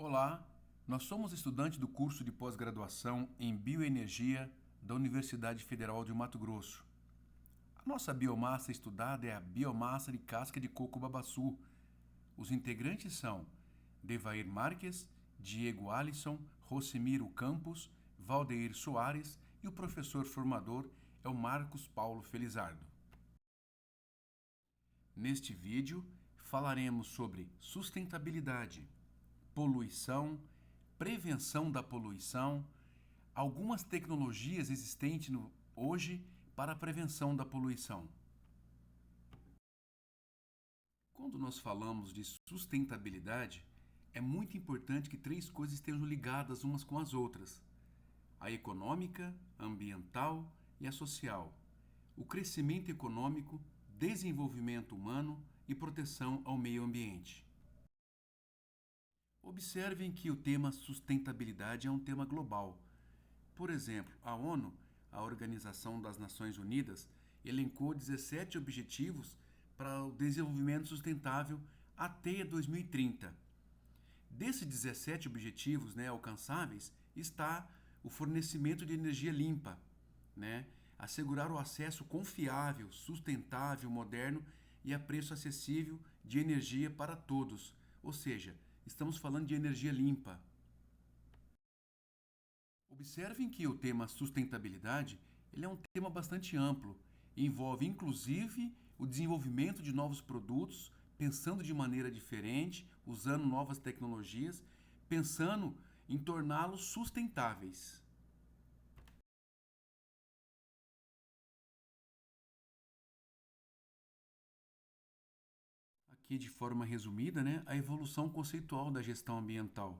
Olá, nós somos estudantes do curso de pós-graduação em Bioenergia da Universidade Federal de Mato Grosso. A nossa biomassa estudada é a biomassa de casca de coco babaçu. Os integrantes são Devair Marques, Diego Alisson, Rosemiro Campos, Valdeir Soares e o professor formador é o Marcos Paulo Felizardo. Neste vídeo, falaremos sobre sustentabilidade, poluição, prevenção da poluição, algumas tecnologias existentes hoje para a prevenção da poluição. Quando nós falamos de sustentabilidade, é muito importante que três coisas estejam ligadas umas com as outras: a econômica, a ambiental e a social. O crescimento econômico, desenvolvimento humano e proteção ao meio ambiente. Observem que o tema sustentabilidade é um tema global. Por exemplo, a ONU, a Organização das Nações Unidas, elencou 17 objetivos para o desenvolvimento sustentável até 2030. Desses 17 objetivos alcançáveis está o fornecimento de energia limpa, assegurar o acesso confiável, sustentável, moderno e a preço acessível de energia para todos, ou seja, estamos falando de energia limpa. Observem que o tema sustentabilidade ele é um tema bastante amplo e envolve inclusive o desenvolvimento de novos produtos, pensando de maneira diferente, usando novas tecnologias, pensando em torná-los sustentáveis. Aqui de forma resumida, a evolução conceitual da gestão ambiental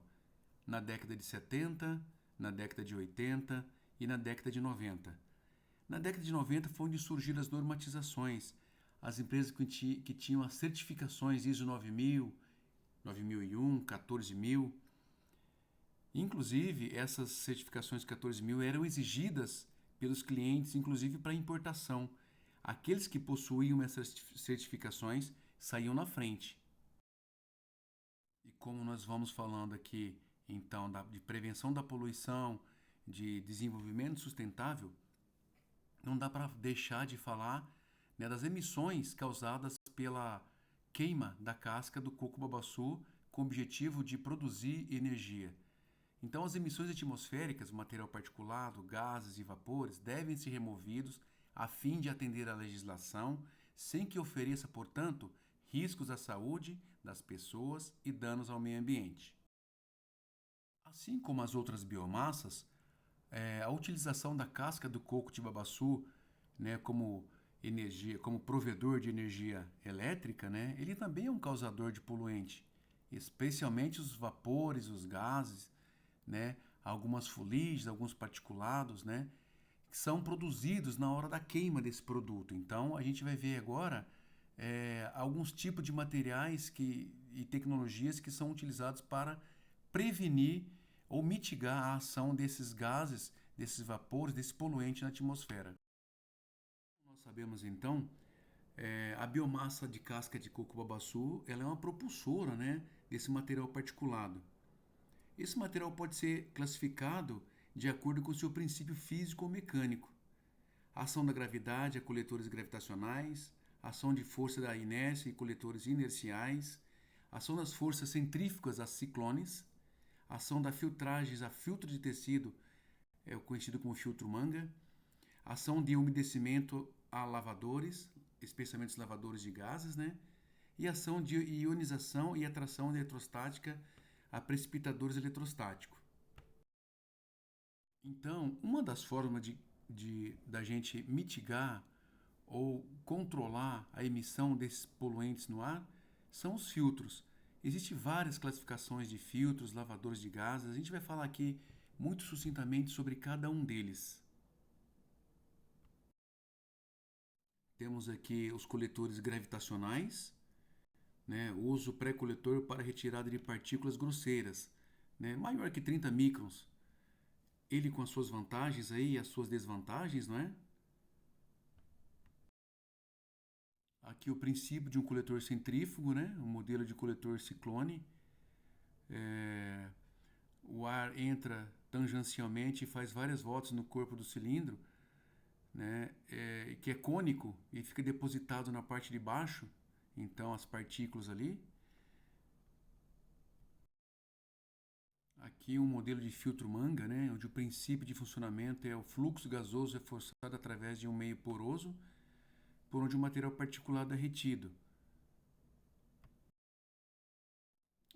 na década de 70, na década de 80 e na década de 90. Na década de 90 foi onde surgiram as normatizações, as empresas que tinham as certificações ISO 9000, 9001, 14000. Inclusive, essas certificações 14000 eram exigidas pelos clientes, inclusive para importação. Aqueles que possuíam essas certificações saíam na frente. E como nós vamos falando aqui, então, de prevenção da poluição, de desenvolvimento sustentável, não dá para deixar de falar das emissões causadas pela queima da casca do coco babaçu com o objetivo de produzir energia. Então, as emissões atmosféricas, material particulado, gases e vapores, devem ser removidos a fim de atender à legislação, sem que ofereça, portanto, riscos à saúde das pessoas e danos ao meio ambiente. Assim como as outras biomassas, a utilização da casca do coco de babaçu, como energia, como provedor de energia elétrica, ele também é um causador de poluente, especialmente os vapores, os gases, algumas fuligens, alguns particulados, que são produzidos na hora da queima desse produto. Então, a gente vai ver agora alguns tipos de materiais e tecnologias que são utilizados para prevenir ou mitigar a ação desses gases, desses vapores, desse poluente na atmosfera. Nós sabemos então, a biomassa de casca de coco babaçu, ela é uma propulsora, desse material particulado. Esse material pode ser classificado de acordo com o seu princípio físico ou mecânico. A ação da gravidade a coletores gravitacionais, ação de força da inércia e coletores inerciais, ação das forças centrífugas a ciclones, ação da filtragem a filtro de tecido, conhecido como filtro manga, ação de umedecimento a lavadores, especialmente os lavadores de gases, e ação de ionização e atração eletrostática a precipitadores eletrostáticos. Então, uma das formas da gente mitigar ou controlar a emissão desses poluentes no ar são os filtros. Existem várias classificações de filtros, lavadores de gases. A gente vai falar aqui muito sucintamente sobre cada um deles. Temos aqui os coletores gravitacionais, o uso pré-coletor para retirada de partículas grosseiras, maior que 30 microns. Ele com as suas vantagens aí e as suas desvantagens, não é? Aqui o princípio de um coletor centrífugo, um modelo de coletor ciclone, é, o ar entra tangencialmente e faz várias voltas no corpo do cilindro, né, que é cônico e fica depositado na parte de baixo, então as partículas ali. Aqui um modelo de filtro manga, né, onde o princípio de funcionamento é o fluxo gasoso é forçado através de um meio poroso, por onde o material particulado é retido.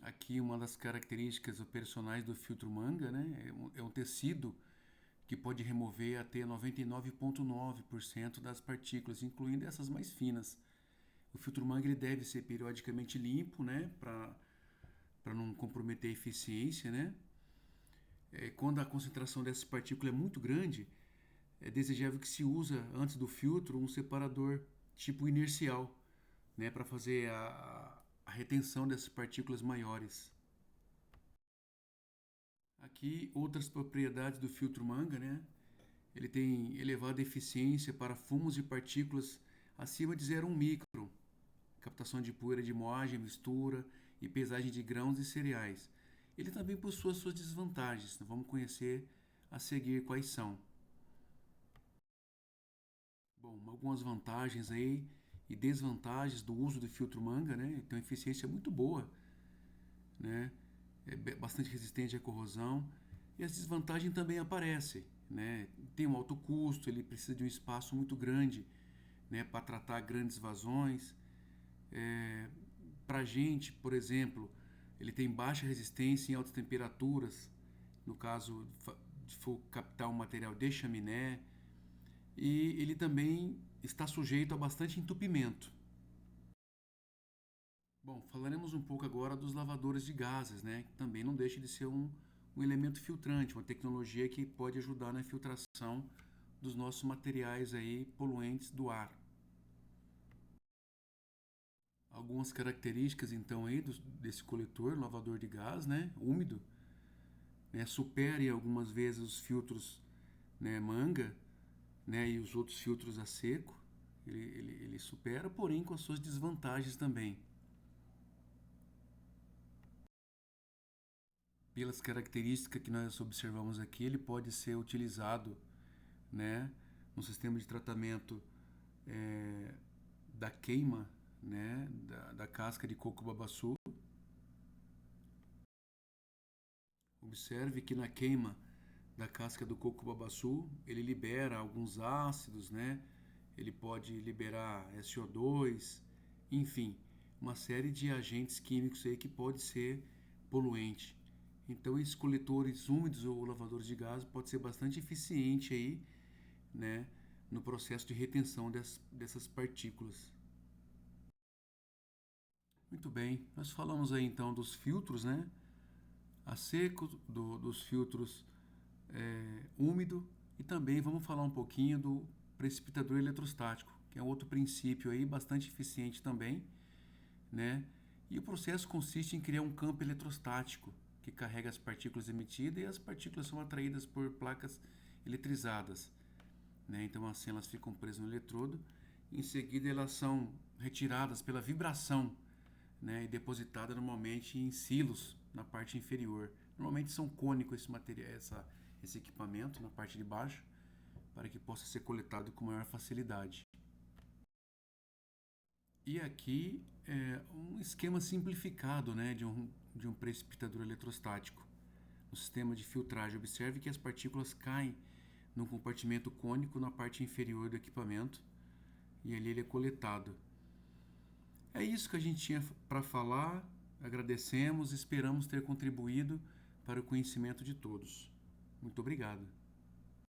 Aqui uma das características operacionais do filtro manga, né, é um tecido que pode remover até 99,9% das partículas, incluindo essas mais finas. O filtro manga ele deve ser periodicamente limpo, né, para não comprometer a eficiência, né? Quando a concentração dessas partículas é muito grande, é desejável que se usa antes do filtro um separador tipo inercial, né, para fazer a retenção dessas partículas maiores. Aqui outras propriedades do filtro manga, né? Ele tem elevada eficiência para fumos e partículas acima de 0,1 micron, captação de poeira de moagem, mistura e pesagem de grãos e cereais. Ele também possui suas desvantagens, então vamos conhecer a seguir quais são. Bom, algumas vantagens aí e desvantagens do uso do filtro manga, né? Tem uma eficiência muito boa, né? É bastante resistente à corrosão. E as desvantagens também aparecem, né? Tem um alto custo, ele precisa de um espaço muito grande, né, para tratar grandes vazões. Para a gente, por exemplo, ele tem baixa resistência em altas temperaturas, no caso de for captar um material de chaminé, e ele também está sujeito a bastante entupimento. Bom, falaremos um pouco agora dos lavadores de gases, né? Que também não deixa de ser um elemento filtrante, uma tecnologia que pode ajudar na filtração dos nossos materiais aí poluentes do ar. Algumas características então aí desse coletor, lavador de gás, né? Úmido, né? Supere algumas vezes os filtros, né, manga, né, e os outros filtros a seco. Ele supera, porém com as suas desvantagens também. Pelas características que nós observamos aqui, ele pode ser utilizado, né, no sistema de tratamento da queima, né, da casca de coco babaçu. Observe que na queima da casca do coco babaçu, ele libera alguns ácidos, né? Ele pode liberar SO2, enfim, uma série de agentes químicos aí que pode ser poluente. Então, esses coletores úmidos ou lavadores de gás pode ser bastante eficiente aí, né, no processo de retenção dessas partículas. Muito bem, nós falamos aí então dos filtros, né, a seco, dos filtros úmido, e também vamos falar um pouquinho do precipitador eletrostático, que é outro princípio aí bastante eficiente também, né? E o processo consiste em criar um campo eletrostático que carrega as partículas emitidas e as partículas são atraídas por placas eletrizadas, né? Então assim elas ficam presas no eletrodo, em seguida elas são retiradas pela vibração, né? E depositadas normalmente em silos na parte inferior. Normalmente são cônicos esse material, esse equipamento na parte de baixo, para que possa ser coletado com maior facilidade. E aqui é um esquema simplificado, né, de um precipitador eletrostático. No sistema de filtragem, observe que as partículas caem num compartimento cônico na parte inferior do equipamento e ali ele é coletado. É isso que a gente tinha para falar. Agradecemos, esperamos ter contribuído para o conhecimento de todos. Muito obrigado.